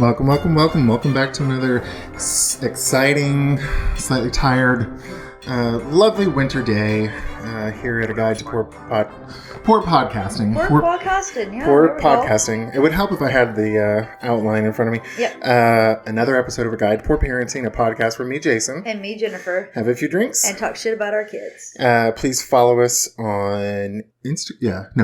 Welcome back to another exciting, slightly tired, lovely winter day here at a Guide to Poor Podcasting. Poor podcasting, yeah. Poor podcasting. It would help if I had the outline in front of me. Yep. Another episode of A Guide to Poor Parenting, a podcast from me, Jason. And me, Jennifer. Have a few drinks. And talk shit about our kids. Please follow us on Instagram.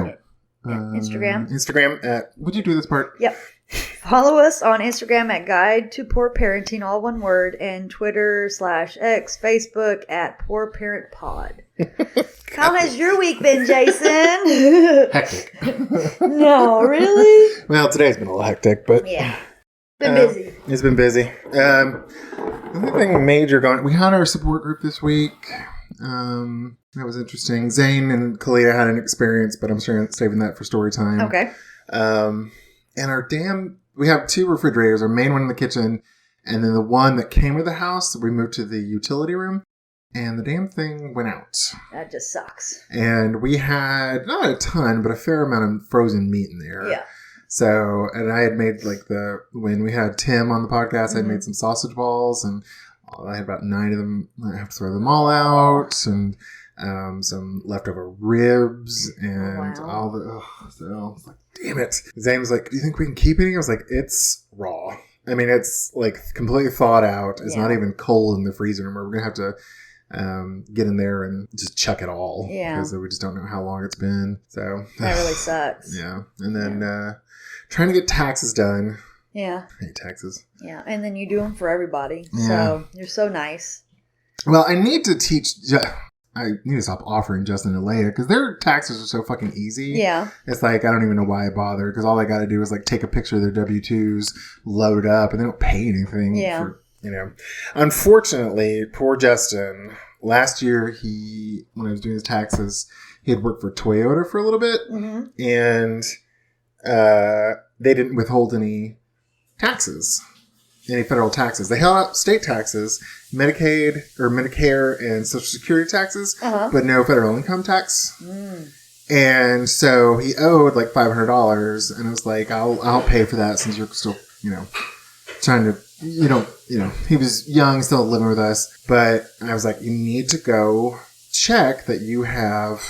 Instagram at, would you do this part? Yep. Follow us on Instagram at Guide to Poor Parenting, all one word, and Twitter/X, Facebook at Poor Parent Pod. How has your week been, Jason? Hectic. No, really? Well, today's been a little hectic, but yeah, been busy. It's been busy. Nothing major going. We had our support group this week. That was interesting. Zane and Kalia had an experience, but I'm saving that for story time. Okay. And we have two refrigerators, our main one in the kitchen, and then the one that came with the house, we moved to the utility room, and the damn thing went out. That just sucks. And we had, not a ton, but a fair amount of frozen meat in there. Yeah. So, and I had made when we had Tim on the podcast, I had made some sausage balls, and I had about 9 of them. I have to throw them all out, and some leftover ribs, and all the, so I was like, damn it. Zane was like, do you think we can keep eating? I was like, it's raw. I mean, it's like completely thawed out. It's not even cold in the freezer anymore. We're going to have to get in there and just chuck it all. Yeah. Because we just don't know how long it's been. So that really sucks. Yeah. And then trying to get taxes done. Yeah. I hate taxes. Yeah. And then you do them for everybody. Yeah. So you're so nice. Well, I need to I need to stop offering Justin and Leia because their taxes are so fucking easy. Yeah. It's like, I don't even know why I bother because all I got to do is like take a picture of their W-2s, load it up, and they don't pay anything. Yeah. Unfortunately, poor Justin, last year when I was doing his taxes, he had worked for Toyota for a little bit, and they didn't withhold any taxes. Any federal taxes. They held out state taxes, Medicaid or Medicare and Social Security taxes, but no federal income tax. And so he owed like $500, and I was like, I'll pay for that since you're still, trying to, he was young, still living with us. But I was like, you need to go check that you have,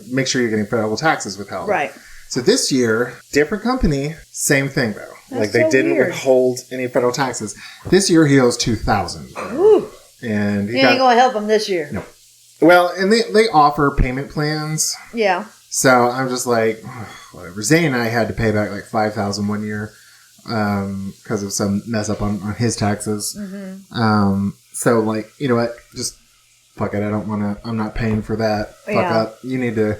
make sure you're getting federal taxes withheld. Right. So this year, different company, same thing though. That's they so didn't weird. withhold any federal taxes. This year he owes $2,000. Ooh. And you ain't gonna help him this year. No. Well, and they offer payment plans. Yeah. So I'm just like, whatever. Zane and I had to pay back like $5,000 one year because of some mess up on his taxes. So like, you know what? Just fuck it. I'm not paying for that. Fuck up. You need to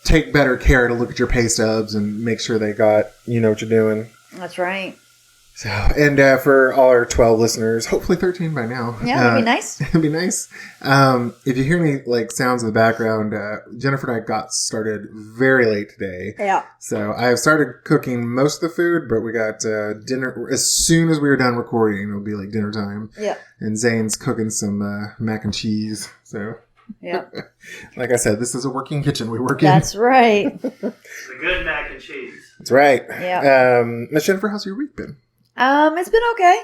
take better care to look at your pay stubs and make sure they got, what you're doing. That's right. So, and for all our 12 listeners, hopefully 13 by now. Yeah, that'd be nice. It'd be nice. If you hear any sounds in the background, Jennifer and I got started very late today. Yeah. So I have started cooking most of the food, but we got dinner as soon as we were done recording. It'll be like dinner time. Yeah. And Zane's cooking some mac and cheese. So. Yeah. Like I said, this is a working kitchen we work in. That's right. It's a good mac and cheese. That's right. Yeah. Miss Jennifer, how's your week been? It's been okay.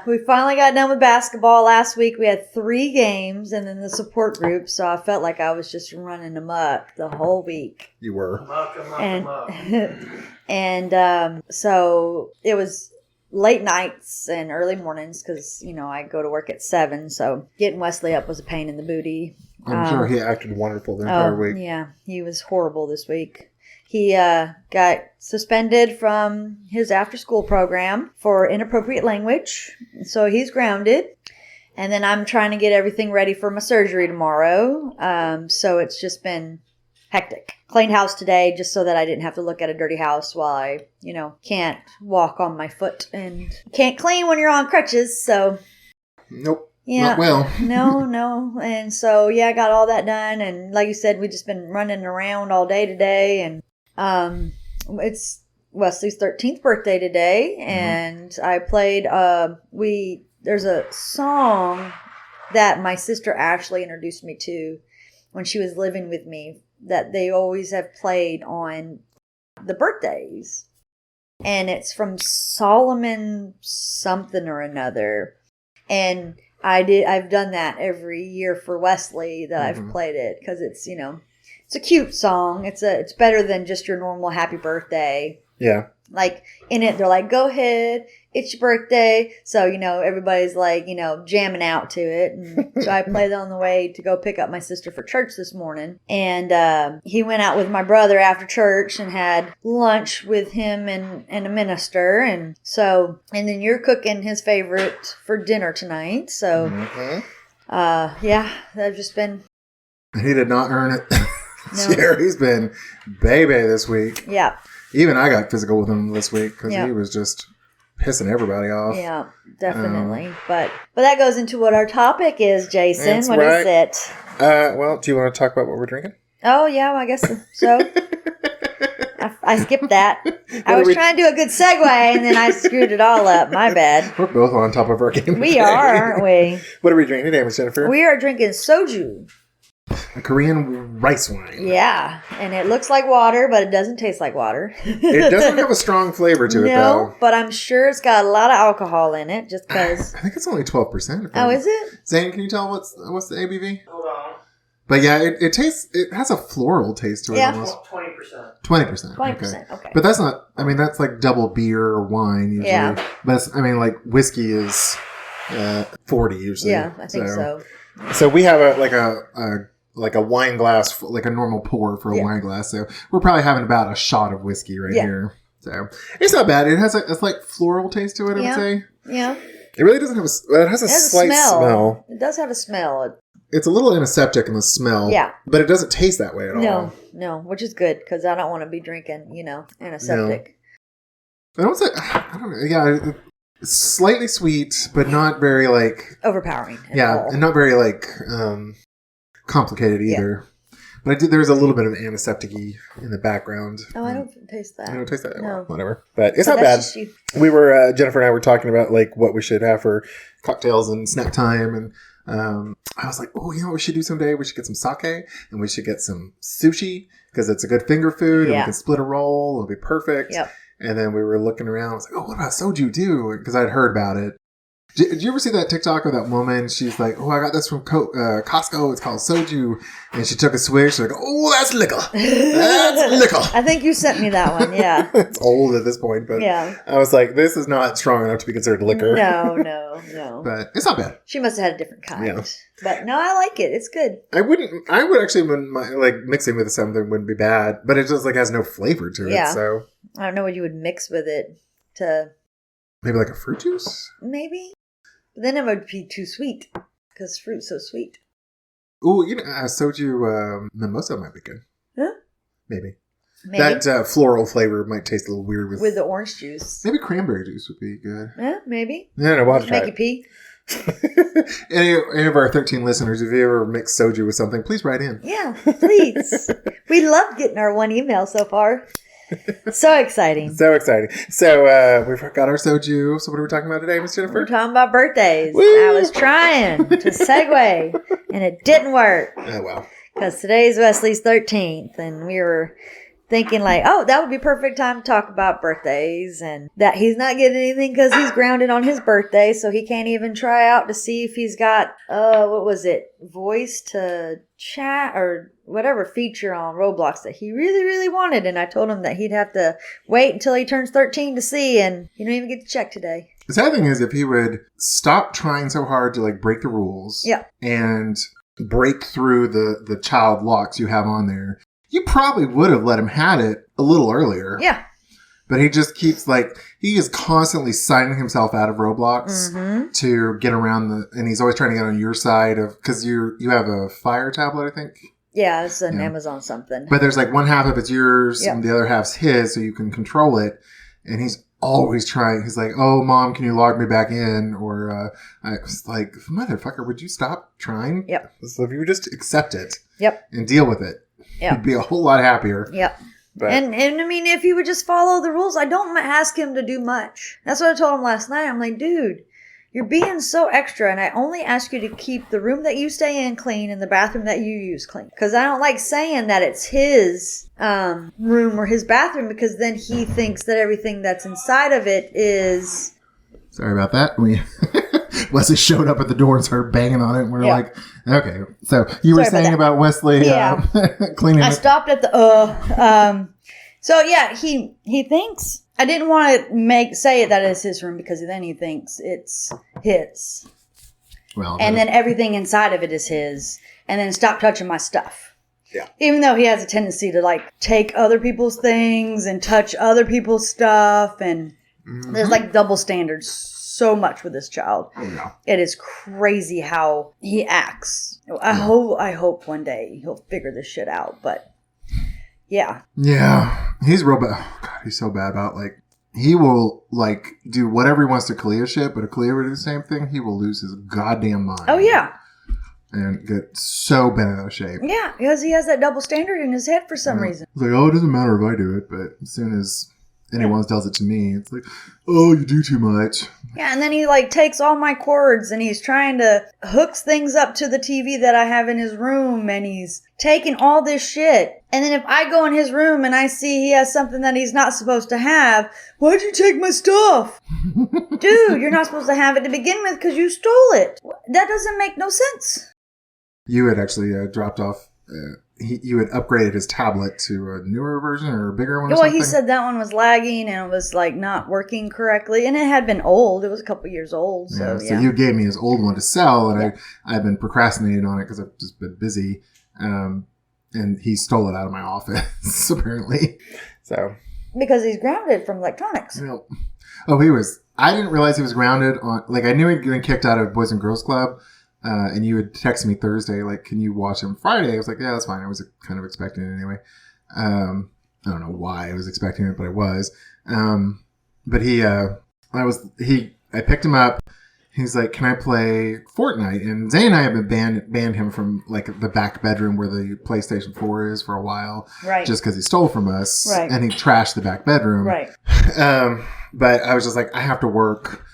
We finally got done with basketball last week. We had 3 games and then the support group, so I felt like I was just running amok the whole week. You were. Amok. And so it was late nights and early mornings because, I go to work at 7. So getting Wesley up was a pain in the booty. I'm sure he acted wonderful the entire week. Yeah, he was horrible this week. He got suspended from his after-school program for inappropriate language. So he's grounded. And then I'm trying to get everything ready for my surgery tomorrow. So it's just been hectic. Cleaned house today just so that I didn't have to look at a dirty house while I, can't walk on my foot and can't clean when you're on crutches. So nope. Yeah. Not well. No. And so, I got all that done. And like you said, we've just been running around all day today. And it's Wesley's 13th birthday today. And I played, there's a song that my sister Ashley introduced me to when she was living with me that they always have played on the birthdays. and it's from Solomon something or another. And I've done that every year for Wesley that I've played it because it's, it's a cute song. It's better than just your normal happy birthday. Yeah. Like in it, they're like, go ahead, it's your birthday. So, everybody's like, jamming out to it. And so I played on the way to go pick up my sister for church this morning. And he went out with my brother after church and had lunch with him and a minister. And then you're cooking his favorite for dinner tonight. So, yeah, I've just been. He did not earn it. No. Jerry's been baby this week. Yeah. Even I got physical with him this week because he was just pissing everybody off. Yeah, definitely. But that goes into what our topic is, Jason. That's What right. is it? Well, do you want to talk about what we're drinking? Oh, yeah, well, I guess so. I skipped that. I was trying to do a good segue, and then I screwed it all up. My bad. We're both on top of our game. We are, aren't we? What are we drinking today, Miss Jennifer? We are drinking Soju. A Korean rice wine. Yeah, and it looks like water, but it doesn't taste like water. It doesn't have a strong flavor to it, though. No, but I'm sure it's got a lot of alcohol in it, just because. I think it's only 12%. Oh, is it? Zane, can you tell what's the ABV? Hold on. But yeah, it tastes. It has a floral taste to it almost. 20%. 20%. 20%. Okay. But that's not. I mean, that's like double beer or wine usually. Yeah. But like whiskey is 40 usually. Yeah, I think so. So we have a wine glass, like a normal pour for a wine glass. So we're probably having about a shot of whiskey right here. So it's not bad. It has it's like floral taste to it, I would say. Yeah. It really doesn't have it has a slight smell. It does have a smell. It's a little antiseptic in the smell. Yeah. But it doesn't taste that way at all. No, which is good because I don't want to be drinking, antiseptic. No. I don't know. Yeah, it's slightly sweet, but not very overpowering. And not very complicated either. Yeah. But there's a little bit of antiseptic-y in the background. Oh, I don't taste that. I don't taste that. No. Well, whatever. But it's not bad. We were, Jennifer and I were talking about what we should have for cocktails and snack time. And I was like, oh, what we should do someday? We should get some sake and we should get some sushi because it's a good finger food and we can split a roll. It'll be perfect. Yep. And then we were looking around. I was like, oh, what about soju too? Because I'd heard about it. Did you ever see that TikTok of that woman? She's like, oh, I got this from Costco. It's called Soju. And she took a swig. She's like, oh, that's liquor. That's liquor. I think you sent me that one, yeah. It's old at this point, but I was like, this is not strong enough to be considered liquor. No. But it's not bad. She must have had a different kind. Yeah. But no, I like it. It's good. I would actually, mixing with something wouldn't be bad, but it just has no flavor to it. So I don't know what you would mix with it to. Maybe like a fruit juice? Maybe. But then it would be too sweet because fruit's so sweet. Ooh, soju mimosa might be good. Huh? Maybe. That floral flavor might taste a little weird with the orange juice. Maybe cranberry juice would be good. Yeah, maybe. Yeah, we'll have to try make you pee. Any of our 13 listeners, if you ever mix soju with something, please write in. Yeah, please. We love getting our one email so far. So exciting. So we've got our soju. So what are we talking about today, Miss Jennifer? We're talking about birthdays. Woo! I was trying to segue, and it didn't work. Oh, well. Because today's Wesley's 13th, and we were thinking that would be perfect time to talk about birthdays, and that he's not getting anything because he's grounded on his birthday, so he can't even try out to see if he's got, voice to chat or whatever feature on Roblox that he really, really wanted. And I told him that he'd have to wait until he turns 13 to see, and you don't even get to check today. The sad thing is if he would stop trying so hard to break the rules and break through the child locks you have on there, you probably would have let him had it a little earlier. Yeah. But he just keeps he is constantly signing himself out of Roblox to get around and he's always trying to get on your side because you have a Fire tablet, I think. Yeah, it's an Amazon something. But there's one half of it's yours and the other half's his, so you can control it. And he's always trying. He's like, oh, Mom, can you log me back in? Or I was like, motherfucker, would you stop trying? Yep. So if you would just accept it and deal with it, you'd be a whole lot happier. Yep. But. And I mean, if he would just follow the rules, I don't ask him to do much. That's what I told him last night. I'm like, dude, you're being so extra, and I only ask you to keep the room that you stay in clean and the bathroom that you use clean. Because I don't like saying that it's his room or his bathroom, because then he thinks that everything that's inside of it is... Sorry about that. Wesley showed up at the door and started banging on it, and we were like, okay. So you were saying about Wesley cleaning I stopped at the... So yeah, he thinks... I didn't want to say that it's his room, because then he thinks it's his. Well, and then everything inside of it is his. And then stop touching my stuff. Yeah. Even though he has a tendency to like take other people's things and touch other people's stuff. And there's like double standards so much with this child. Oh, yeah. It is crazy how he acts. I hope one day he'll figure this shit out. But yeah. Yeah. He's real bad. Oh, God, he's so bad about, like, he will, like, do whatever he wants to Kalia shit, but if Kalia were to do the same thing, he will lose his goddamn mind. Oh, yeah. And get so bent out of shape. Yeah, because he has that double standard in his head for some reason. It's like, oh, it doesn't matter if I do it, but as soon as anyone else does it to me, it's like, oh, you do too much. Yeah, and then he, like, takes all my cords, and he's trying to hooks things up to the TV that I have in his room, and he's taking all this shit. And then if I go in his room and I see he has something that he's not supposed to have, why'd you take my stuff? Dude, you're not supposed to have it to begin with because you stole it. That doesn't make no sense. You had actually dropped off... you had upgraded his tablet to a newer version or a bigger one or something? Well, he said that one was lagging and it was like not working correctly. And it had been old. It was a couple years old. So you gave me his old one to sell, and I've been procrastinating on it because I've just been busy. And he stole it out of my office, apparently. So because he's grounded from electronics. Oh, he was. I didn't realize he was grounded on... Like, I knew he'd been kicked out of Boys and Girls Club. And you would text me Thursday, like, can you watch him Friday? I was like, yeah, that's fine. I was kind of expecting it anyway. I don't know why I was expecting it, but I was. But I picked him up. He's like, can I play Fortnite? And Zay and I have been banned him from, like, the back bedroom where the PlayStation 4 is for a while. Right. Just because he stole from us. Right. And he trashed the back bedroom. Right. But I was just like, I have to work.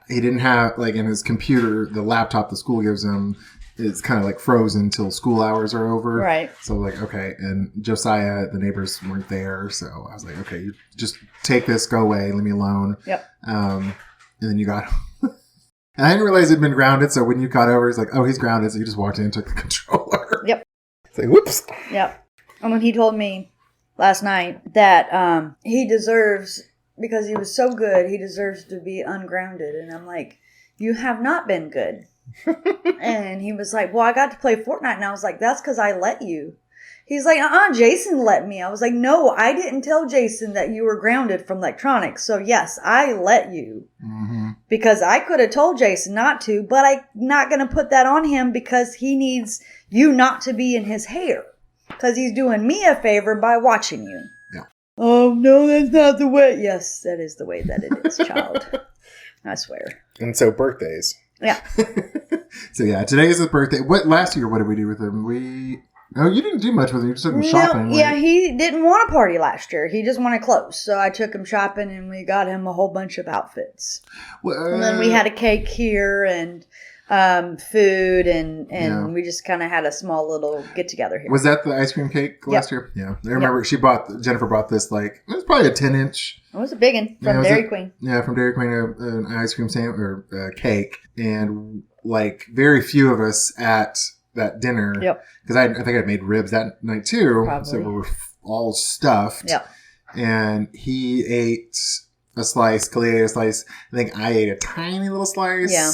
He didn't have, like, in his computer, the laptop the school gives him, it's kind of like frozen until school hours are over. Right. So, like, okay. And Josiah, the neighbors weren't there. So I was like, okay, you just take this, go away, leave me alone. Yep. And then you got... And I didn't realize he'd been grounded. So when you got over, he's like, oh, he's grounded. So you just walked in and took the controller. Yep. It's like, whoops. Yep. And when he told me last night that he deserves... Because he was so good, he deserves to be ungrounded. And I'm like, you have not been good. And he was like, well, I got to play Fortnite. And I was like, that's because I let you. He's like, Jason let me. I was like, no, I didn't tell Jason that you were grounded from electronics. So yes, I let you. Mm-hmm. Because I could have told Jason not to, but I'm not going to put that on him because he needs you not to be in his hair. Because he's doing me a favor by watching you. Oh, no, that's not the way. Yes, that is the way that it is, child. I swear. And so birthdays. Yeah. So, yeah, today is his birthday. Last year, what did we do with him? You didn't do much with him. You just took him shopping. Yeah, he didn't want a party last year. He just wanted clothes. So I took him shopping and we got him a whole bunch of outfits. And then we had a cake here and... food and we just kind of had a small little get together here. Was that the ice cream cake last year? Yeah. I remember Jennifer bought this, like, it was probably a 10-inch. It was a big one from Dairy Queen. Yeah, from Dairy Queen, an ice cream sandwich or cake. And, like, very few of us at that dinner. Yep. Because I think I'd made ribs that night too. Probably. So we were all stuffed. Yep. And he ate a slice, Kalia ate a slice. I think I ate a tiny little slice. Yeah.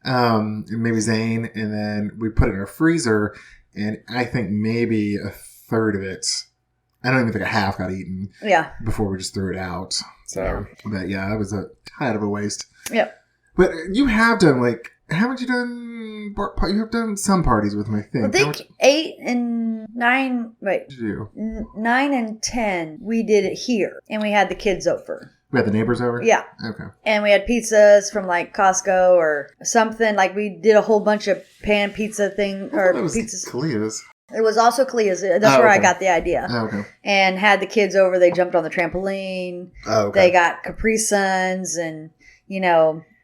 And maybe Zane, and then we put it in our freezer, and I think maybe a third of it, I don't even think a half got eaten. Yeah. Before we just threw it out. So, but yeah, that was a kind of a waste. Yep. But you have done, like, haven't you done, you have done some parties with me, I think. I think 8 and 9, wait. What did you do? 9 and 10, we did it here, and we had the kids over. We had the neighbors over? Yeah. Okay. And we had pizzas from like Costco or something. Like we did a whole bunch of pan pizza thing or pizzas. Kalia's. It was also Kalia's. That's where I got the idea. Oh, okay. And had the kids over. They jumped on the trampoline. Oh, okay. They got Capri Suns and,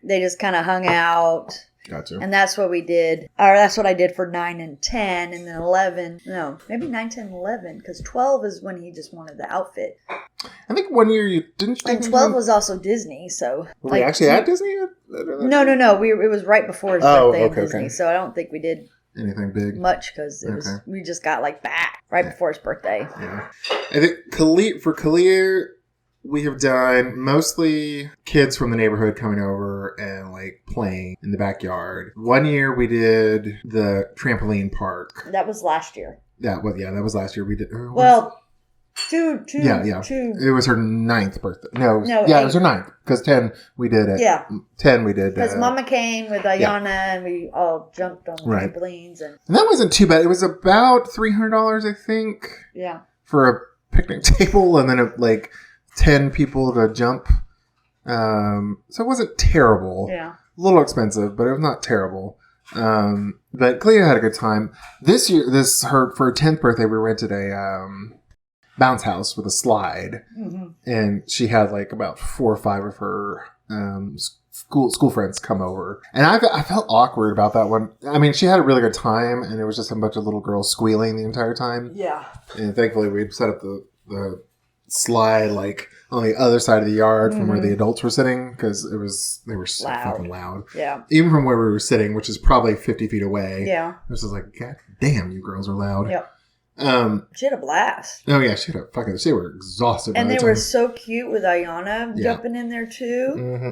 they just kind of hung out. Gotcha. And that's what we did. Or that's what I did for 9 and 10. And then 11. No, maybe 9, 10, 11. Because 12 is when he just wanted the outfit. I think one year you didn't. And 12 was also Disney. So were we actually at Disney? No. It was right before his birthday in Disney. Okay. So I don't think we did anything big much because we just got like back right before his birthday. Yeah. I think for Khalil, we have done mostly kids from the neighborhood coming over and like playing in the backyard. One year we did the trampoline park. That was last year. That was last year. We did. Two. It was her 9th birthday. No, it was her 9th because 10 we did it. Yeah, 10 we did. Because Mama came with Ayana and we all jumped on the trampolines and that wasn't too bad. It was about $300, I think. Yeah. For a picnic table and then 10 people to jump. So it wasn't terrible. Yeah. A little expensive, but it was not terrible. But Clea had a good time. This year, for her 10th birthday, we rented a bounce house with a slide. Mm-hmm. And she had about 4 or 5 of her school friends come over. And I felt awkward about that one. I mean, she had a really good time, and it was just a bunch of little girls squealing the entire time. Yeah. And thankfully, we set up the slide on the other side of the yard from where the adults were sitting because they were so fucking loud. Yeah. Even from where we were sitting, which is probably 50 feet away. Yeah. It was just God damn, you girls are loud. Yep. She had a blast. Oh yeah, they were exhausted. And they were so cute with Ayana jumping in there too. Mm-hmm.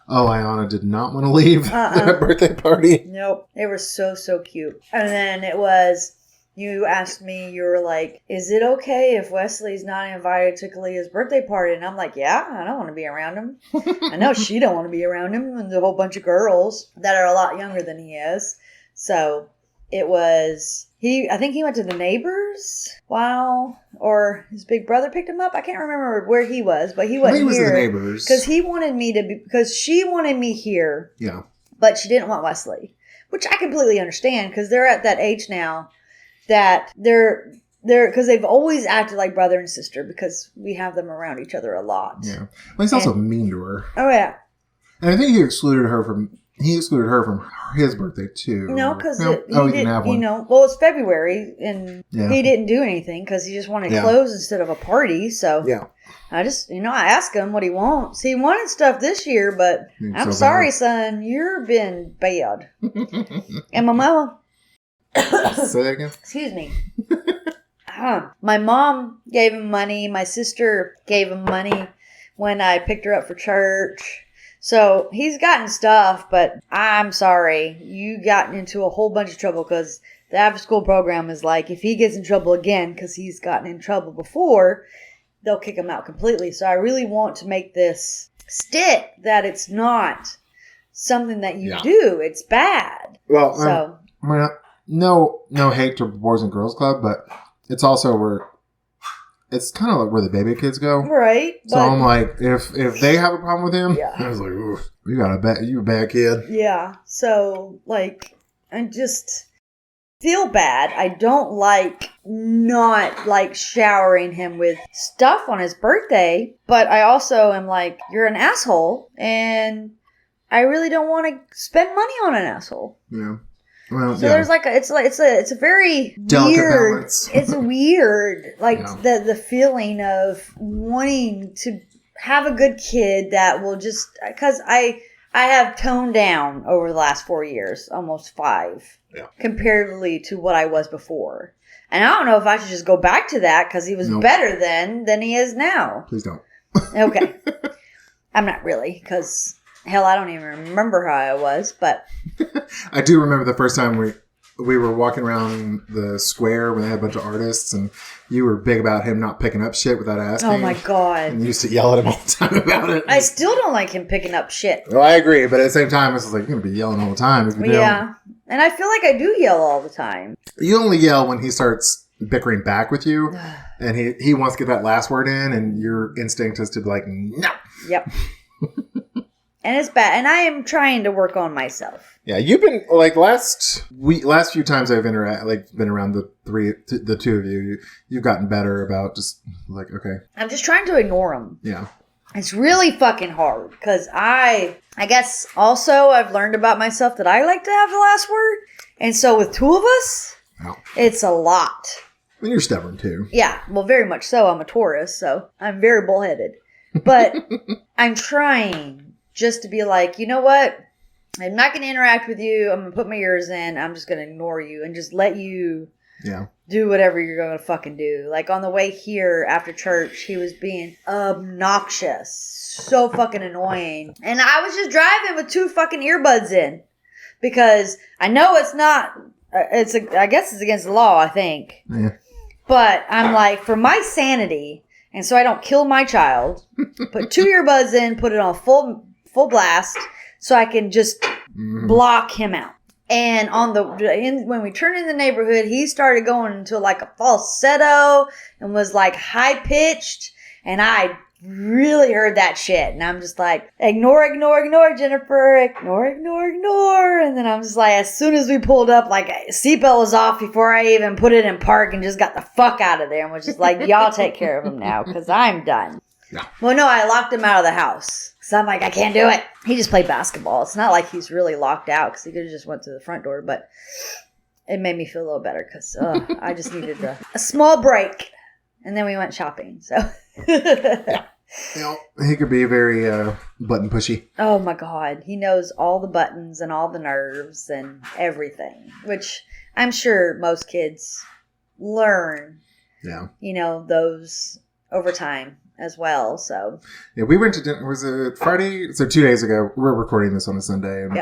Oh, Ayana did not want to leave that birthday party. Nope. They were so cute. And then it was, you asked me, you were like, is it okay if Wesley's not invited to Kalia's birthday party? And I'm like, yeah, I don't want to be around him. I know she don't want to be around him and a whole bunch of girls that are a lot younger than he is. So it was, I think he went to the neighbors. Wow. Or his big brother picked him up. I can't remember where he was, but he wasn't here. He was in the neighbors. Because he wanted me to be, because she wanted me here. Yeah. But she didn't want Wesley, which I completely understand because they're at that age now that they're because they've always acted like brother and sister because we have them around each other a lot. Yeah. Well, he's also mean to her. Oh, yeah. And I think he excluded her from his birthday too. No, because he didn't have one. Well, it's February and he didn't do anything because he just wanted clothes instead of a party. So yeah, I just I asked him what he wants. He wanted stuff this year, but I'm sorry, son, you've been bad. And my mama. Say that again. Excuse me. My mom gave him money. My sister gave him money when I picked her up for church. So he's gotten stuff, but I'm sorry. You got into a whole bunch of trouble because the after school program is like, if he gets in trouble again because he's gotten in trouble before, they'll kick him out completely. So I really want to make this stick that it's not something that you do. It's bad. Well, so no hate to Boys and Girls Club, but it's also where it's kind of like where the baby kids go, right? So I'm like, if they have a problem with him, I was like, ooh, you a bad kid. Yeah. So I just feel bad. I don't like not showering him with stuff on his birthday, but I also am like, you're an asshole, and I really don't want to spend money on an asshole. Yeah. Well, so there's it's a very delicate weird balance. It's weird the feeling of wanting to have a good kid that will just because I have toned down over the last 4 years, almost 5, comparatively to what I was before. And I don't know if I should just go back to that because he was better then than he is now. Please don't. Okay. I'm not really because hell, I don't even remember how I was, but I do remember the first time we were walking around the square when they had a bunch of artists, and you were big about him not picking up shit without asking. Oh my god! And you used to yell at him all the time about it. I still don't like him picking up shit. Well, I agree, but at the same time, it's like you're gonna be yelling all the time if you do. Yeah, and I feel like I do yell all the time. You only yell when he starts bickering back with you, and he wants to get that last word in, and your instinct is to be like, no. Yep. And it's bad. And I am trying to work on myself. Yeah, you've been last few times I've been around the two of you. You've gotten better about just okay. I'm just trying to ignore them. Yeah, It's really fucking hard because I guess also I've learned about myself that I like to have the last word. And so with two of us, it's a lot. And you're stubborn too. Yeah, well, very much so. I'm a Taurus, so I'm very bullheaded. But I'm trying just to be like, you know what? I'm not going to interact with you. I'm going to put my ears in. I'm just going to ignore you and just let you do whatever you're going to fucking do. Like on the way here after church, he was being obnoxious. So fucking annoying. And I was just driving with 2 fucking earbuds in. Because I know it's not, I guess it's against the law, I think. Yeah. But I'm like, for my sanity, and so I don't kill my child, put 2 earbuds in, put it on full blast, so I can just block him out. And when we turned in the neighborhood, he started going into like a falsetto and was like high pitched, and I really heard that shit. And I'm just like, ignore, Jennifer, ignore. And then I'm just like, as soon as we pulled up, like seatbelt was off before I even put it in park and just got the fuck out of there and was just like, y'all take care of him now because I'm done. Yeah. Well, no, I locked him out of the house. So I'm like, I can't do it. He just played basketball. It's not like he's really locked out because he could have just went to the front door. But it made me feel a little better because I just needed a small break. And then we went shopping. So he could be very button pushy. Oh my God. He knows all the buttons and all the nerves and everything, which I'm sure most kids learn, those over time as well. So yeah, we went to dinner. Was it Friday? So 2 days ago. We're recording this on a Sunday, and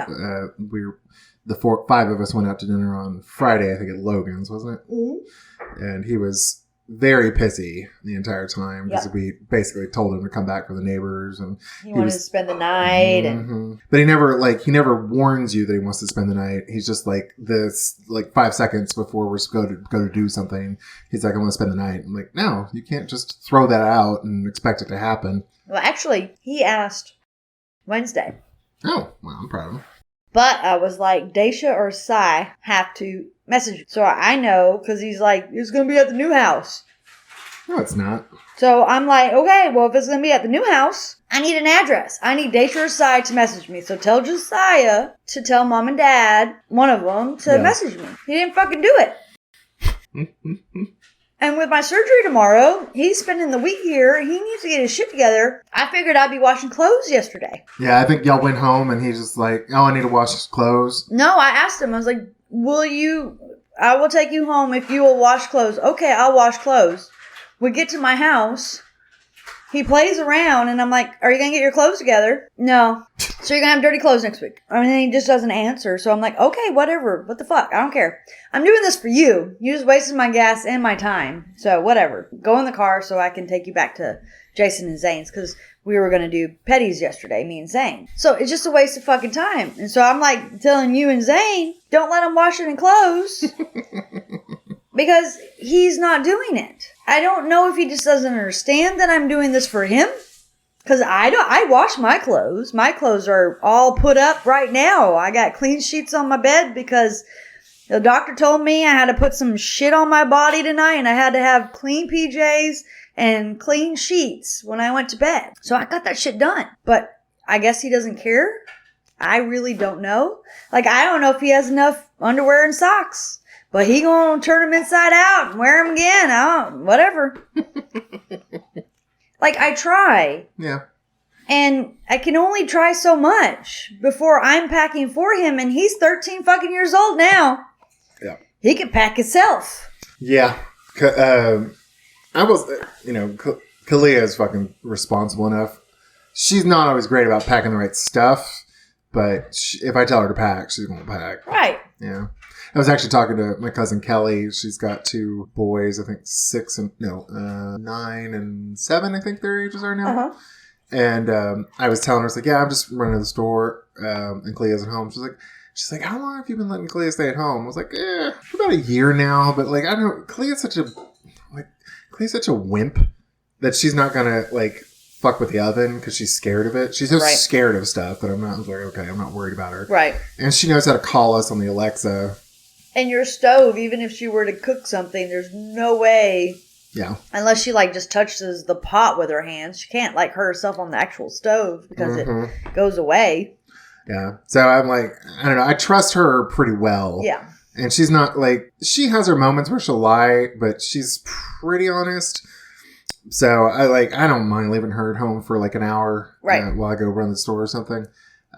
the 5 of us went out to dinner on Friday. I think at Logan's, wasn't it? Mm-hmm. And he was very pissy the entire time because we basically told him to come back for the neighbors, and he wanted to spend the night. But he never warns you that he wants to spend the night. He's just like this, like 5 seconds before we're going to go to do something. He's like, I want to spend the night. I'm like, no, you can't just throw that out and expect it to happen. Well, actually, he asked Wednesday. Oh, well, I'm proud of him. But I was like, Daisha or Sai have to message you. So I know, because he's like, it's going to be at the new house. No, it's not. So I'm like, okay, well, if it's going to be at the new house, I need an address. I need Daisha or Sai to message me. So tell Josiah to tell Mom and Dad, one of them, to message me. He didn't fucking do it. And with my surgery tomorrow, he's spending the week here. He needs to get his shit together. I figured I'd be washing clothes yesterday. Yeah, I think y'all went home and he's just like, oh, I need to wash his clothes. No, I asked him. I was like, I will take you home if you will wash clothes. Okay, I'll wash clothes. We get to my house. He plays around and I'm like, are you going to get your clothes together? No. So you're going to have dirty clothes next week. I mean, he just doesn't answer. So I'm like, okay, whatever. What the fuck? I don't care. I'm doing this for you. You just wasted my gas and my time. So whatever. Go in the car so I can take you back to Jason and Zane's because we were going to do petties yesterday, me and Zane. So it's just a waste of fucking time. And so I'm like telling you and Zane, don't let him wash it in clothes. Because he's not doing it. I don't know if he just doesn't understand that I'm doing this for him. Because I wash my clothes. My clothes are all put up right now. I got clean sheets on my bed because the doctor told me I had to put some shit on my body tonight. And I had to have clean PJs and clean sheets when I went to bed. So I got that shit done. But I guess he doesn't care. I really don't know. Like, I don't know if he has enough underwear and socks. But he gonna turn them inside out and wear them again. Whatever. Like, I try. Yeah. And I can only try so much before I'm packing for him. And he's 13 fucking years old now. Yeah. He can pack himself. Yeah. I was, Kalia is fucking responsible enough. She's not always great about packing the right stuff. But if I tell her to pack, she's going to pack. Right. Yeah. I was actually talking to my cousin Kelly. She's got 2 boys, I think 9 and 7, I think their ages are now. Uh-huh. And I was telling her, I was like, yeah, I'm just running to the store, and Clea's at home. She's like, how long have you been letting Clea stay at home? I was like, for about a year now. But like, I don't know, Clea's such a wimp that she's not gonna like fuck with the oven because she's scared of it. She's so scared of stuff that I'm not worried about her. Right. And she knows how to call us on the Alexa. And your stove, even if she were to cook something, there's no way Yeah. Unless she like just touches the pot with her hands. She can't like hurt herself on the actual stove because it goes away. Yeah. So I'm like, I don't know. I trust her pretty well. Yeah. And she's not like, she has her moments where she'll lie, but she's pretty honest. So I don't mind leaving her at home for like an hour while I go run the store or something.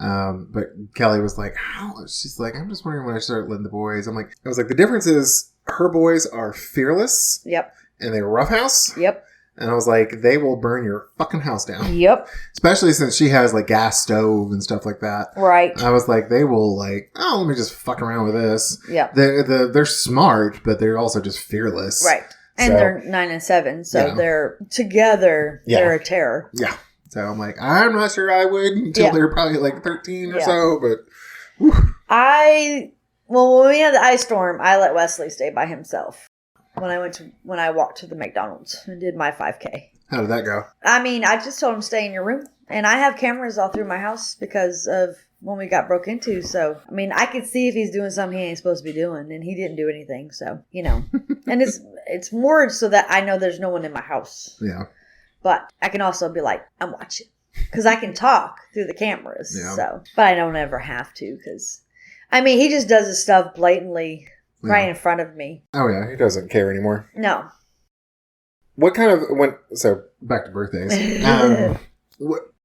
But Kelly was like, how? She's like, I'm just wondering when I start letting the boys. I was like, the difference is her boys are fearless. Yep. And they're roughhouse. Yep. And I was like, they will burn your fucking house down. Yep. Especially since she has like gas stove and stuff like that. Right. I was like, they will like, oh, let me just fuck around with this. Yeah. They're smart, but they're also just fearless. Right. And they're 9 and 7, so they're together. Yeah. They're a terror. Yeah. So I'm like, I'm not sure I would until they're probably like 13 or so, but. Whew. When we had the ice storm, I let Wesley stay by himself. When I walked to the McDonald's and did my 5K. How did that go? I mean, I just told him stay in your room. And I have cameras all through my house because of when we got broke into. So, I mean, I could see if he's doing something he ain't supposed to be doing. And he didn't do anything. So, And it's more so that I know there's no one in my house. Yeah. But I can also be like, I'm watching. Because I can talk through the cameras. Yeah. So, but I don't ever have to because, I mean, he just does his stuff blatantly. Yeah. Right in front of me. Oh, yeah. He doesn't care anymore. No. What kind of... So, back to birthdays. I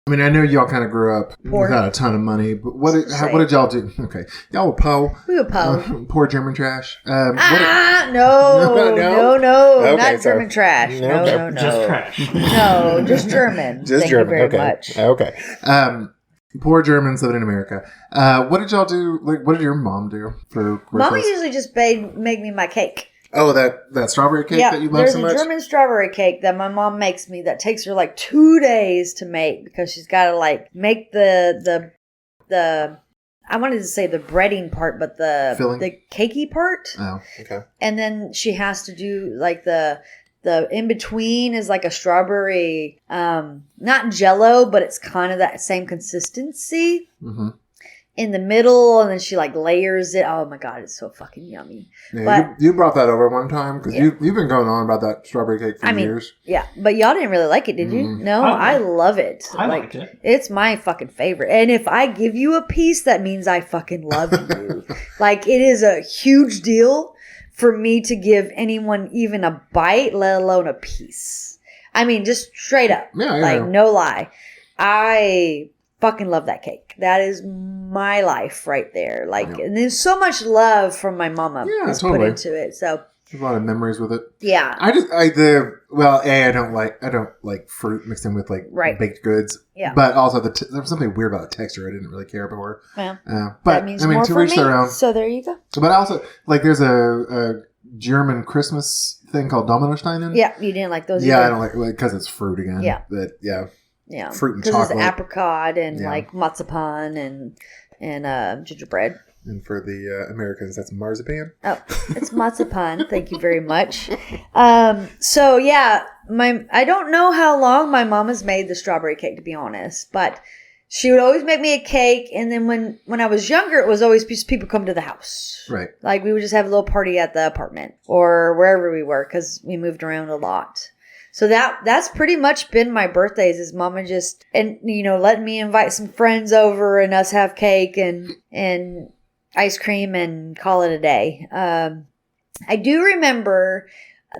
know y'all kind of grew up without a ton of money, but what did y'all do? Okay. Y'all were po. We were po. Poor German trash. No. Okay, Not German trash. No. Just trash. No, just German. Just Thank German. you very much. Okay. Poor Germans living in America. What did y'all do? Like, what did your mom do for birthdays? Mama usually just make me my cake. Oh, that strawberry cake that you love so much? There's a German strawberry cake that my mom makes me that takes her like 2 days to make because she's got to like make the I wanted to say the breading part, but the cakey part. Oh, okay. And then she has to do like the in between is like a strawberry, not jello, but it's kind of that same consistency. Mm-hmm. In the middle, and then she like layers it. Oh my god, it's so fucking yummy. Yeah, but you brought that over one time because you've been going on about that strawberry cake for years. Yeah, but y'all didn't really like it, did you? No, I love it. I liked it. It's my fucking favorite. And if I give you a piece, that means I fucking love you. Like it is a huge deal for me to give anyone even a bite, let alone a piece. I mean, just straight up. Yeah. No lie. I fucking love that cake. That is my life right there. And there's so much love from my mama put into it. So there's a lot of memories with it. Yeah. I don't like fruit mixed in with baked goods. Yeah. But also there was something weird about the texture I didn't really care for. Yeah. But that means more to each their own. So there you go. But also there's a German Christmas thing called Dominosteinen. Yeah, you didn't like those. Yeah, I don't like because it's fruit again. Yeah. But yeah. Yeah, fruit and chocolate. Because it's apricot and marzipan and gingerbread. And for the Americans, that's marzipan. Oh, it's marzipan. Thank you very much. So yeah, I don't know how long my mom has made the strawberry cake, to be honest, but she would always make me a cake. And then when I was younger, it was always just people come to the house. Right. Like we would just have a little party at the apartment or wherever we were because we moved around a lot. So that's pretty much been my birthdays is mama just, and letting me invite some friends over and us have cake and ice cream and call it a day. I do remember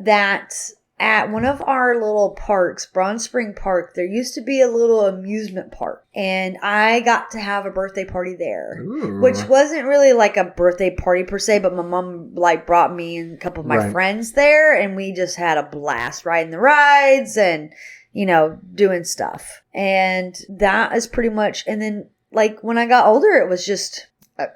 that at one of our little parks, Bronze Spring Park, there used to be a little amusement park. And I got to have a birthday party there. Ooh. Which wasn't really like a birthday party per se, but my mom brought me and a couple of my friends there. And we just had a blast riding the rides and, doing stuff. And that is pretty much, and then when I got older, it was just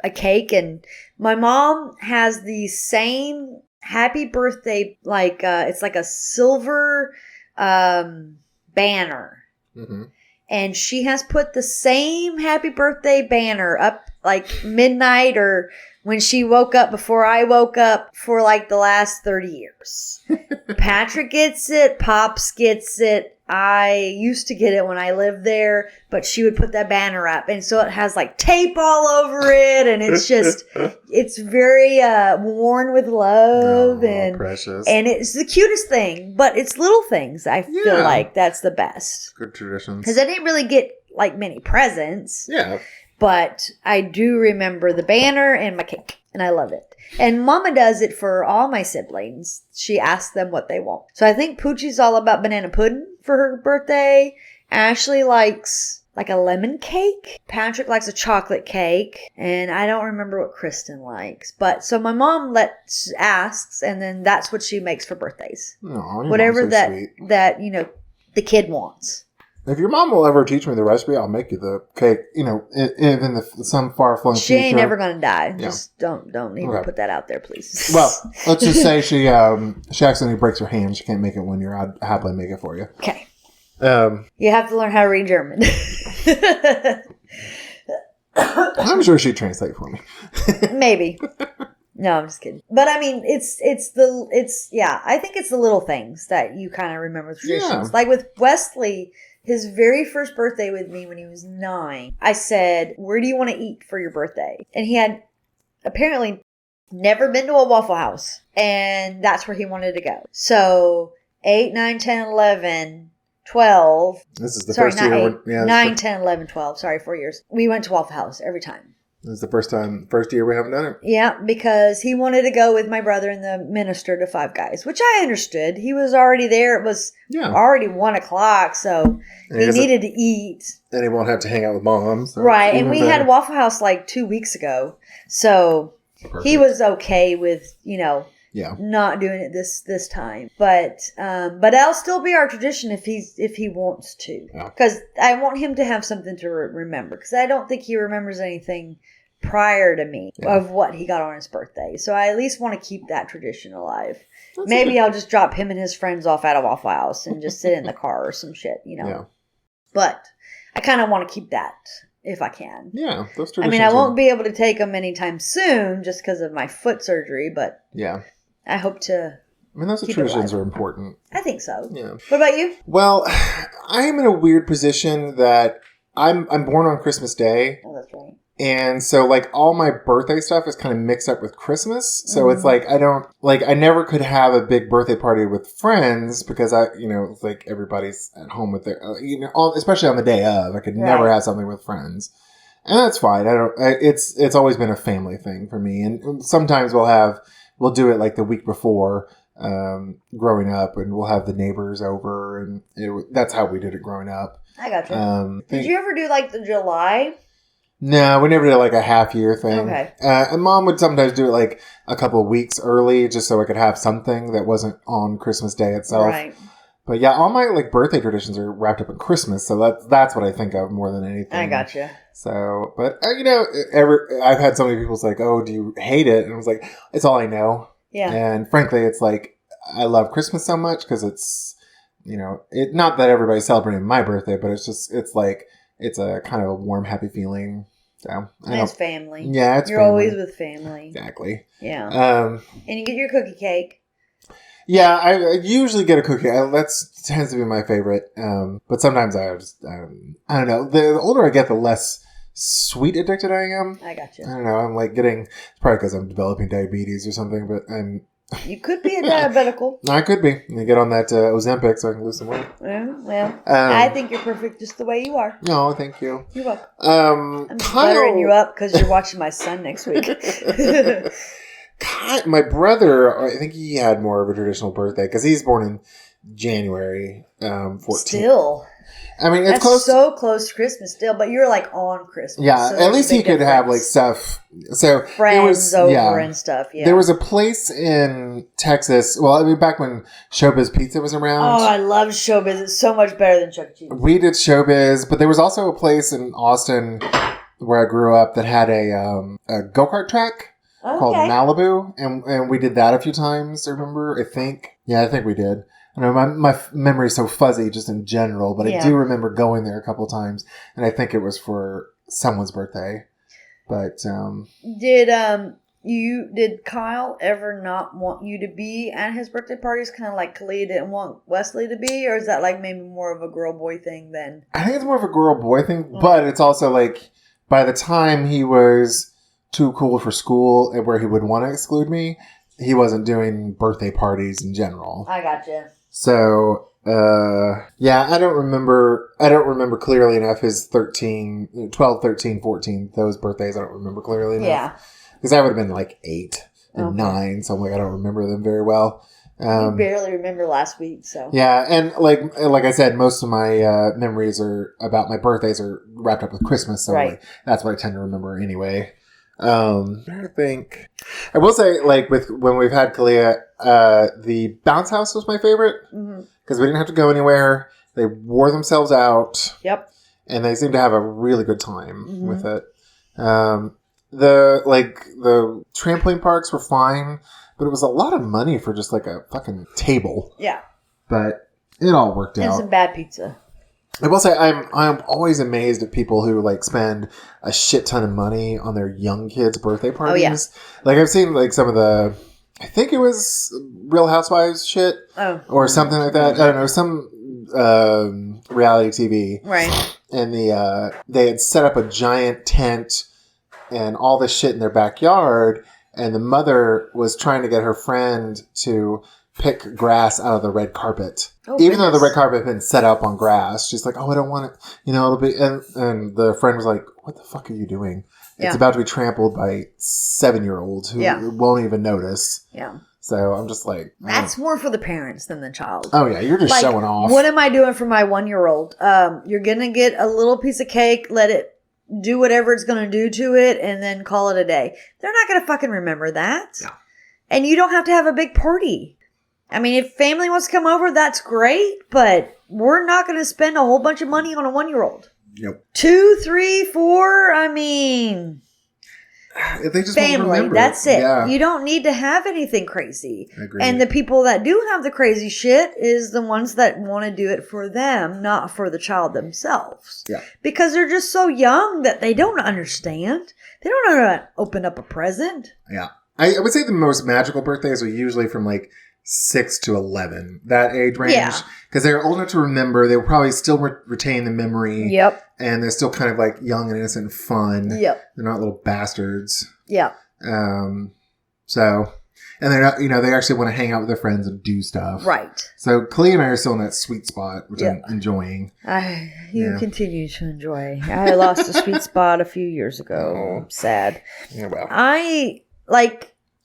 a cake. And my mom has the same happy birthday, it's like a silver banner. Mm-hmm. And she has put the same happy birthday banner up like midnight or when she woke up before I woke up for like the last 30 years. Patrick gets it. Pops gets it. I used to get it when I lived there, but she would put that banner up. And so it has like tape all over it. And it's just, it's very worn with love. And precious. And it's the cutest thing, but it's little things. I feel like that's the best. Good traditions. Because I didn't really get like many presents. Yeah. But I do remember the banner and my cake, and I love it. And Mama does it for all my siblings. She asks them what they want. So I think Poochie's all about banana pudding for her birthday. Ashley likes like a lemon cake. Patrick likes a chocolate cake. And I don't remember what Kristen likes. But so my mom asks, and then that's what she makes for birthdays. Oh, whatever so that, you know, the kid wants. If your mom will ever teach me the recipe, I'll make you the cake, you know, in some far-flung future. She ain't never going to die. Yeah. Just don't even put that out there, please. Well, let's just say she accidentally breaks her hand. She can't make it one year. I'd happily make it for you. Okay. You have to learn how to read German. I'm sure she'd translate for me. Maybe. No, I'm just kidding. But I mean, I think it's the little things that you kind of remember with traditions. Yeah. Like with Wesley, his very first birthday with me when he was 9, I said, "Where do you want to eat for your birthday?" And he had apparently never been to a Waffle House. And that's where he wanted to go. So 8, 9, 10, 11, 12. This is the first year. 9, 10, 11, 12. Sorry, 4 years. We went to Waffle House every time. This is the first year we haven't done it. Yeah, because he wanted to go with my brother and the minister to Five Guys, which I understood. He was already there. It was already 1 o'clock, so he needed to eat. And he won't have to hang out with mom. So right, and we had Waffle House like 2 weeks ago, so he was okay with, not doing it this time. But that'll still be our tradition if he wants to, because I want him to have something to remember, because I don't think he remembers anything prior to me of what he got on his birthday. So I at least want to keep that tradition alive. Maybe I'll just drop him and his friends off at a Waffle House and just sit in the car or some shit, Yeah. But I kind of want to keep that if I can. Yeah, those traditions. I mean, I won't be able to take them anytime soon just because of my foot surgery, but I hope to. I mean, those traditions are important. I think so. Yeah. What about you? Well, I am in a weird position that I'm born on Christmas Day. Oh, that's right. And so, like, all my birthday stuff is kind of mixed up with Christmas. So it's like, I never could have a big birthday party with friends because it's like everybody's at home with their, especially on the day of. I could never have something with friends. And that's fine. It's always been a family thing for me. And sometimes we'll do it like the week before, growing up, and we'll have the neighbors over. And that's how we did it growing up. I gotcha. Did you ever do like the July? No, we never did like a half year thing. Okay. And Mom would sometimes do it like a couple of weeks early just so I could have something that wasn't on Christmas Day itself. Right. But yeah, all my like birthday traditions are wrapped up in Christmas, so that's what I think of more than anything. I gotcha. So, but I've had so many people say, "Oh, do you hate it?" And I was like, "It's all I know." Yeah. And frankly, it's like I love Christmas so much because it's not that everybody's celebrating my birthday, but it's like it's a kind of a warm, happy feeling. So, it's family. Yeah, it's You're family. always with family. Exactly. Yeah. And you get your cookie cake. Yeah, I usually get a cookie. That tends to be my favorite. But sometimes I don't know. The older I get, the less sweet addicted I am. I gotcha. I don't know. I'm like it's probably because I'm developing diabetes or something, but You could be a diabetical. I could be. You get on that Ozempic so I can lose some weight. Well, I think you're perfect just the way you are. No, thank you. You're welcome. I'm buttering you up because you're watching my son next week. My brother, I think he had more of a traditional birthday because he's born in January 14th. Still. I mean, it's That's close. so close to Christmas still, but you're like on Christmas. Yeah, so at least he could have like stuff. So friends over and stuff. Yeah, there was a place in Texas. Well, I mean, back when Showbiz Pizza was around. Oh, I love Showbiz. It's so much better than Chuck E. Cheese. We did Showbiz, but there was also a place in Austin where I grew up that had a go-kart track called Malibu, and we did that a few times. I remember, I think we did. I know my memory is so fuzzy just in general, but I do remember going there a couple times, and I think it was for someone's birthday. But did Kyle ever not want you to be at his birthday parties, kind of like Kalia didn't want Wesley to be, or is that like maybe more of a girl boy thing then? I think it's more of a girl boy thing, but it's also like by the time he was too cool for school and where he would want to exclude me, he wasn't doing birthday parties in general. I gotcha. So, yeah, I don't remember clearly enough his 12, 13, 14, those birthdays. I don't remember clearly enough. Yeah. Because I would have been like 8 and 9, so I'm like, I don't remember them very well. You barely remember last week, so. Yeah, and like I said, most of my memories are about my birthdays are wrapped up with Christmas, so like, that's what I tend to remember anyway. I'm trying to think. I will say, like, when we've had Kalia, the bounce house was my favorite because we didn't have to go anywhere. They wore themselves out. Yep. And they seemed to have a really good time with it. The trampoline parks were fine, but it was a lot of money for just like a fucking table. Yeah. But it all worked out. And some bad pizza. I will say I'm always amazed at people who like spend a shit ton of money on their young kids' birthday parties. Oh, yeah. Like I've seen like some of the, I think it was Real Housewives shit or something like that. I don't know, some reality TV. Right. And they had set up a giant tent and all this shit in their backyard, and the mother was trying to get her friend to pick grass out of the red carpet. Even though the red carpet had been set up on grass. She's like, oh, I don't want it. You know, it'll be... And the friend was like, what the fuck are you doing? It's about to be trampled by 7-year-olds who won't even notice. Yeah. So I'm just like... That's more for the parents than the child. Oh, yeah. You're just like, showing off. What am I doing for my 1-year-old? You're going to get a little piece of cake, let it do whatever it's going to do to it, and then call it a day. They're not going to fucking remember that. No. And you don't have to have a big party. I mean, if family wants to come over, that's great, but we're not going to spend a whole bunch of money on a 1-year-old. Yep. 2, 3, 4, I mean... They just family, that's it. Yeah. You don't need to have anything crazy. I agree. And the people that do have the crazy shit is the ones that want to do it for them, not for the child themselves. Yeah. Because they're just so young that they don't understand. They don't know how to open up a present. Yeah. I would say the most magical birthdays are usually from like 6 to 11, that age range. Yeah. Because they're old enough to remember. They will probably still retain the memory. Yep. And they're still kind of like young and innocent and fun. Yep. They're not little bastards. Yep. So, and they're not, you know, they actually want to hang out with their friends and do stuff. Right. So Clee and I are still in that sweet spot, which I'm enjoying. You continue to enjoy. I lost a sweet spot a few years ago. I'm sad. Yeah, well.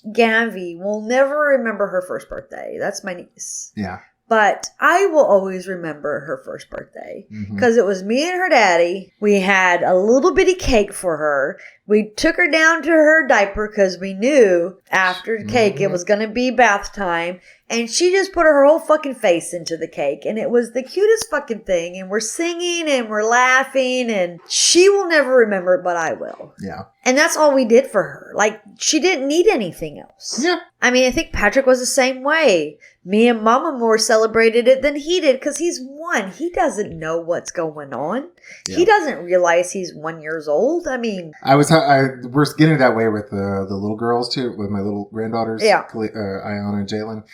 Gavi will never remember her first birthday. That's my niece. Yeah. But I will always remember her first birthday because it was me and her daddy. We had a little bitty cake for her. We took her down to her diaper because we knew after the cake it was going to be bath time. And she just put her whole fucking face into the cake. And it was the cutest fucking thing. And we're singing and we're laughing. And she will never remember it, but I will. Yeah. And that's all we did for her. Like, she didn't need anything else. Yeah. I mean, I think Patrick was the same way. Me and Mama more celebrated it than he did because he's 1. He doesn't know what's going on. Yeah. He doesn't realize he's 1 year old. I mean... we're getting that way with the little girls, too, with my little granddaughters, Ayana and Jalen.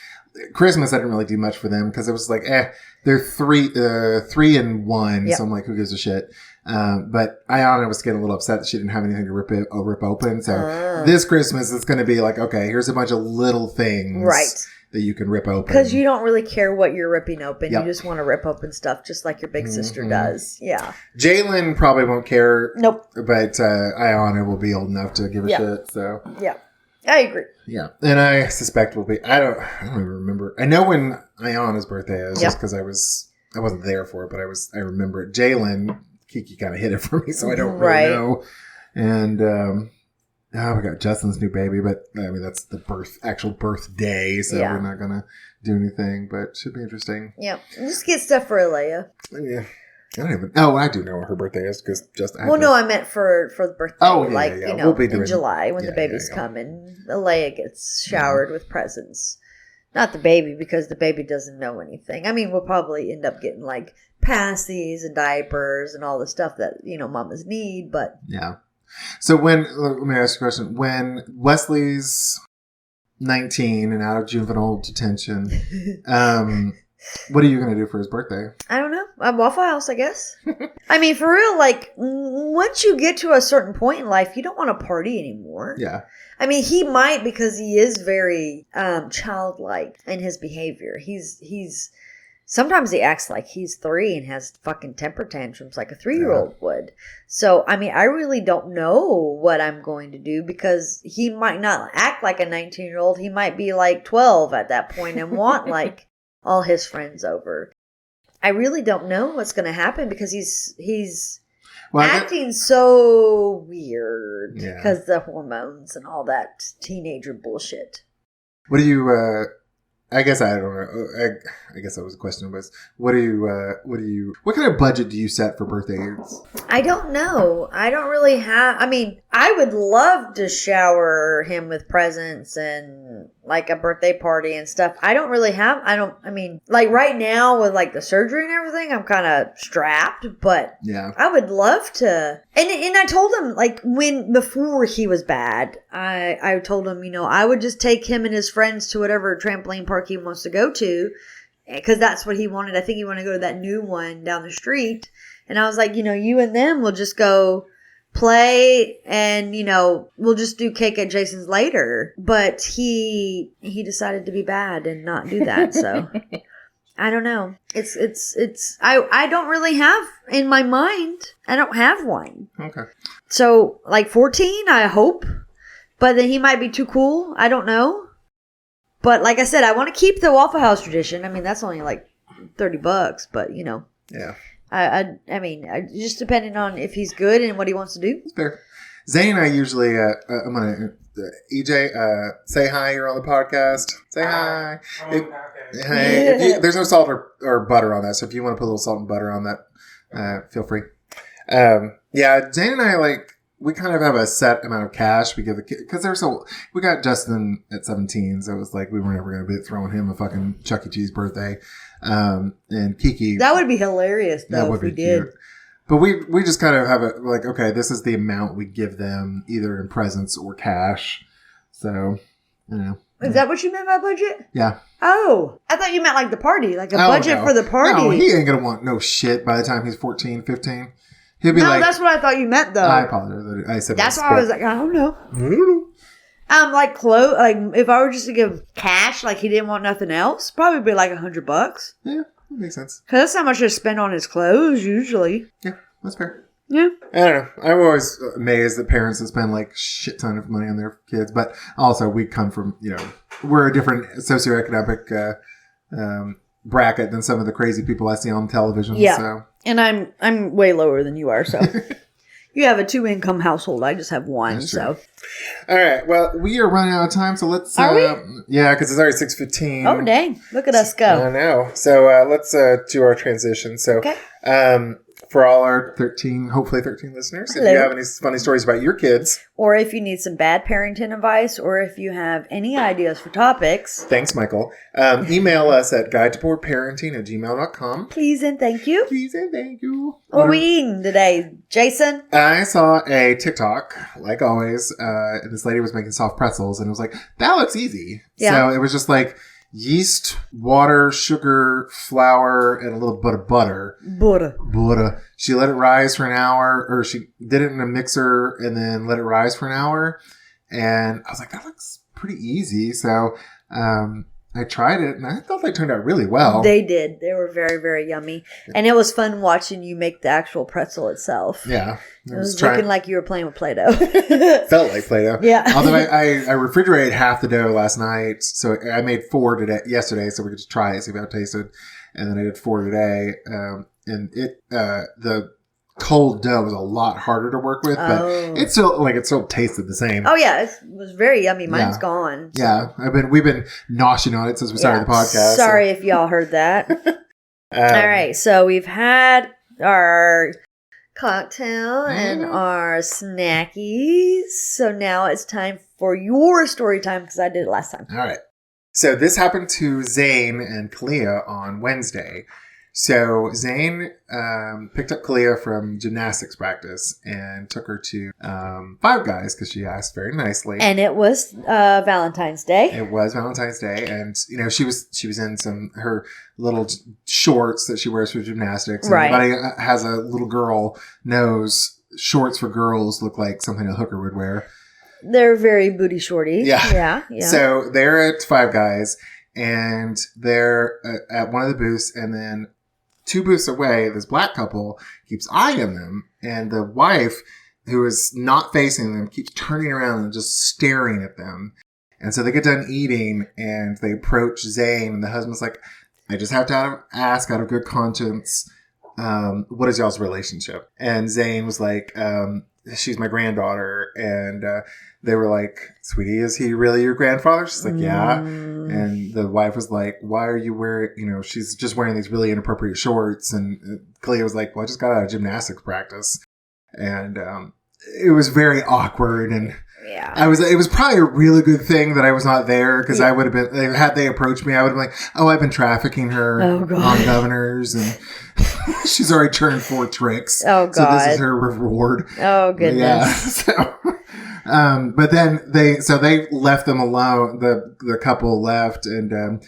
Christmas, I didn't really do much for them because it was like, they're 3 and 1, so I'm like, who gives a shit? But Ayana was getting a little upset that she didn't have anything to rip open. So this Christmas, it's going to be like, okay, here's a bunch of little things that you can rip open. Because you don't really care what you're ripping open. Yep. You just want to rip open stuff just like your big sister does. Yeah. Jalen probably won't care. Nope. But Ayana will be old enough to give a shit. So yeah. I agree. Yeah. And I suspect will be, I don't even remember. I know when Ayana's birthday is just because I wasn't there for it, but I remember it. Jalen, Kiki kind of hit it for me, so I don't really know. And, we got Justin's new baby, but I mean, that's the actual birthday, so we're not going to do anything, but it should be interesting. Yeah. Just get stuff for Alea. Yeah. I don't even. Oh, I do know what her birthday is because just. No, I meant for the birthday. Oh, yeah, you know, we'll be in July when the babies come and Alea gets showered with presents. Not the baby because the baby doesn't know anything. I mean, we'll probably end up getting like passies and diapers and all the stuff that mamas need. But yeah, So let me ask you a question. When Wesley's 19 and out of juvenile detention, what are you going to do for his birthday? I don't know. A Waffle House, I guess. I mean, for real, like, once you get to a certain point in life, you don't want to party anymore. Yeah. I mean, he might because he is very childlike in his behavior. He's sometimes he acts like he's 3 and has fucking temper tantrums like a 3-year-old would. So, I mean, I really don't know what I'm going to do because he might not act like a 19-year-old. He might be like 12 at that point and want like all his friends over. I really don't know what's going to happen because he's acting so weird because the hormones and all that teenager bullshit. What do you, I guess I don't know. I guess that was the question was, what kind of budget do you set for birthdays? I don't know. I don't really have, I mean, I would love to shower him with presents and like a birthday party and stuff. I mean, like right now with like the surgery and everything, I'm kind of strapped, but yeah, I would love to. And I told him like before he was bad, I told him, I would just take him and his friends to whatever trampoline park he wants to go to because that's what he wanted. I think he wanted to go to that new one down the street. And I was like, you and them will just go play and, we'll just do cake at Jason's later. But he decided to be bad and not do that. So I don't know. I don't really have in my mind. I don't have one. Okay. So like 14, I hope, but then he might be too cool. I don't know. But like I said, I want to keep the Waffle House tradition. I mean, that's only like $30, but Yeah. I mean, just depending on if he's good and what he wants to do. That's fair. Zane and I usually, I'm going to, EJ, say hi. You're on the podcast. Say hi. Hey, there's no salt or butter on that. So if you want to put a little salt and butter on that, feel free. Yeah, Zane and I, we kind of have a set amount of cash we give the kid because we got Justin at 17, so it was like we were never going to be throwing him a fucking Chuck E. Cheese birthday. And Kiki, that would be hilarious though if we did. Cute. But we just kind of have okay, this is the amount we give them either in presents or cash. So, Is that what you meant by budget? Yeah. Oh, I thought you meant like the party, like a budget for the party. No, he ain't going to want no shit by the time he's 14, 15. He'll be that's what I thought you meant, though. I apologize. I said that's why I was like, I don't know. Like clothes. Like if I were just to give cash, like he didn't want nothing else, probably be like $100. Yeah, that makes sense. Because that's how much I spend on his clothes usually. Yeah, that's fair. Yeah. I don't know. I'm always amazed that parents that spend like shit ton of money on their kids, but also we come from we're a different socioeconomic bracket than some of the crazy people I see on television. Yeah. So. And I'm way lower than you are, so. You have a 2-income household. I just have one, so. All right. Well, we are running out of time, so let's... Are we? Yeah, because it's already 6:15. Oh, dang. Look at us go. I know. So let's do our transition. So okay. For all our hopefully 13 listeners, Hello. If you have any funny stories about your kids. Or if you need some bad parenting advice, or if you have any ideas for topics. Thanks, Michael. Email us at guidetopoorparenting@gmail.com. Please and thank you. Please and thank you. What are we eating today, Jason? I saw a TikTok, like always, and this lady was making soft pretzels, and it was like, that looks easy. Yeah. So it was just like yeast, water, sugar, flour, and a little bit of butter. Butter. She let it rise for an hour, or she did it in a mixer and then let it rise for an hour. And I was like, that looks pretty easy. So I tried it, and I thought they turned out really well. They did. They were very, very yummy. And it was fun watching you make the actual pretzel itself. Yeah. It was looking like you were playing with Play-Doh. Felt like Play-Doh. Yeah. Although I refrigerated half the dough last night, so I made 4 yesterday, so we could just try it, see how it tasted. And then I did 4 today. And the cold dough was a lot harder to work with, but it still tasted the same. Oh yeah, it was very yummy. Mine's gone. So. Yeah, we've been noshing on it since we started the podcast. Sorry if y'all heard that. All right, so we've had our cocktail and our snackies. So now it's time for your story time because I did it last time. All right. So this happened to Zane and Kalia on Wednesday. So Zane picked up Kalia from gymnastics practice and took her to Five Guys because she asked very nicely. And it was Valentine's Day. It was Valentine's Day, and she was in her little shorts that she wears for gymnastics. And right. Everybody has a little girl knows shorts for girls look like something a hooker would wear. They're very booty shorty. Yeah. Yeah. So they're at Five Guys, and they're at one of the booths, and then 2 booths away, this black couple keeps eyeing them, and the wife, who is not facing them, keeps turning around and just staring at them. And so they get done eating, and they approach Zane, and the husband's like, I just have to ask out of good conscience, what is y'all's relationship? And Zane was like, she's my granddaughter. And they were like, sweetie, is he really your grandfather? She's like, yeah. And the wife was like, why are you wearing, she's just wearing these really inappropriate shorts. And Kalia was like, well, I just got out of gymnastics practice. And it was very awkward. And yeah, it was probably a really good thing that I was not there, because I would have been, had they approached me, I would have been like, oh, I've been trafficking her on Governors, and she's already turned 4 tricks. Oh, God. So this is her reward. Oh, goodness. Yeah. So, but then they left them alone. The couple left, and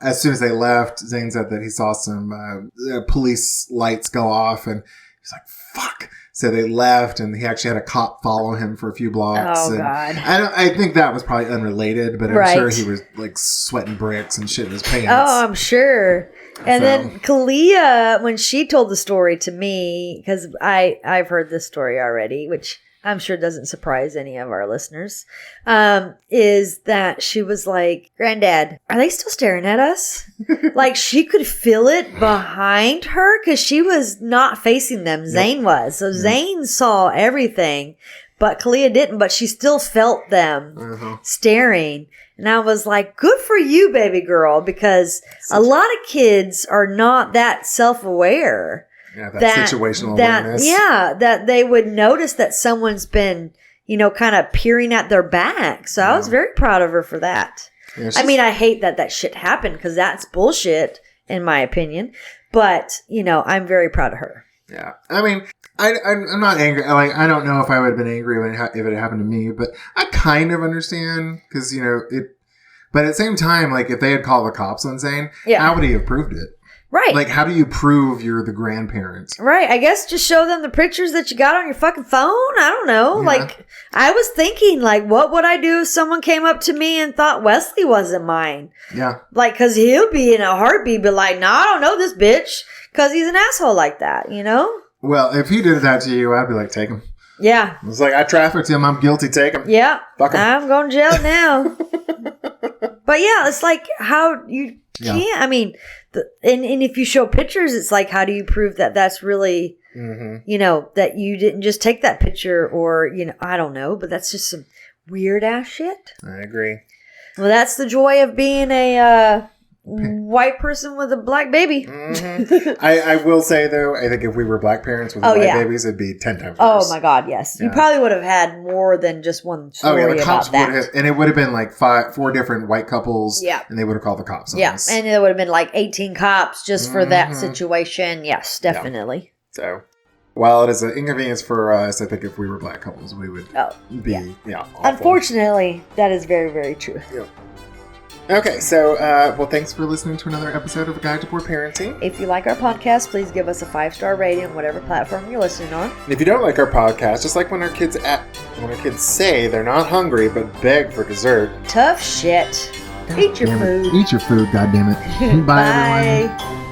as soon as they left, Zane said that he saw some police lights go off, and he's like, fuck. So they left, and he actually had a cop follow him for a few blocks. Oh, and God. I think that was probably unrelated, but I'm right. sure he was like sweating bricks and shit in his pants. Oh, I'm sure. And then Kalia, when she told the story to me, because I've heard this story already, which I'm sure doesn't surprise any of our listeners, is that she was like, Granddad, are they still staring at us? Like, she could feel it behind her because she was not facing them. Zane was. So Zane saw everything, but Kalia didn't, but she still felt them staring. And I was like, good for you, baby girl, because a lot of kids are not that self-aware. Yeah, that situational awareness. Yeah, that they would notice that someone's been, kind of peering at their back. So I was very proud of her for that. Yeah, I mean, I hate that shit happened, because that's bullshit, in my opinion. But, I'm very proud of her. Yeah. I mean, I'm not angry. Like, I don't know if I would have been angry if it had happened to me, but I kind of understand, because, but at the same time, like, if they had called the cops on Zane, how would he have proved it? Right. Like, how do you prove you're the grandparent? Right. I guess just show them the pictures that you got on your fucking phone. I don't know. Yeah. Like, I was thinking, like, what would I do if someone came up to me and thought Wesley wasn't mine? Yeah. Like, because he'll be in a heartbeat, but like, no, I don't know this bitch, because he's an asshole like that, Well, if he did that to you, I'd be like, take him. Yeah. It's like, I trafficked him. I'm guilty. Take him. Yeah. Fuck him. I'm going to jail now. But yeah, it's like, how you can't, I mean, and if you show pictures, it's like, how do you prove that that's really, that you didn't just take that picture, or, I don't know, but that's just some weird ass shit. I agree. Well, that's the joy of being a white person with a black baby. I will say, though, I think if we were black parents with white babies, it'd be 10 times worse. Oh my God, yes. Yeah. You probably would have had more than just one story the cops about that. Would have, and it would have been like 4 different white couples, and they would have called the cops on us. And it would have been like 18 cops just for that situation. Yes, definitely. Yeah. So, while it is an inconvenience for us, I think if we were black couples, we would be awful. Unfortunately, that is very, very true. Yeah. Okay, so, well, thanks for listening to another episode of A Guide to Poor Parenting. If you like our podcast, please give us a 5-star rating on whatever platform you're listening on. And if you don't like our podcast, just like when our kids say they're not hungry but beg for dessert. Tough shit. Eat your food. Eat your food, goddammit. Bye, everyone.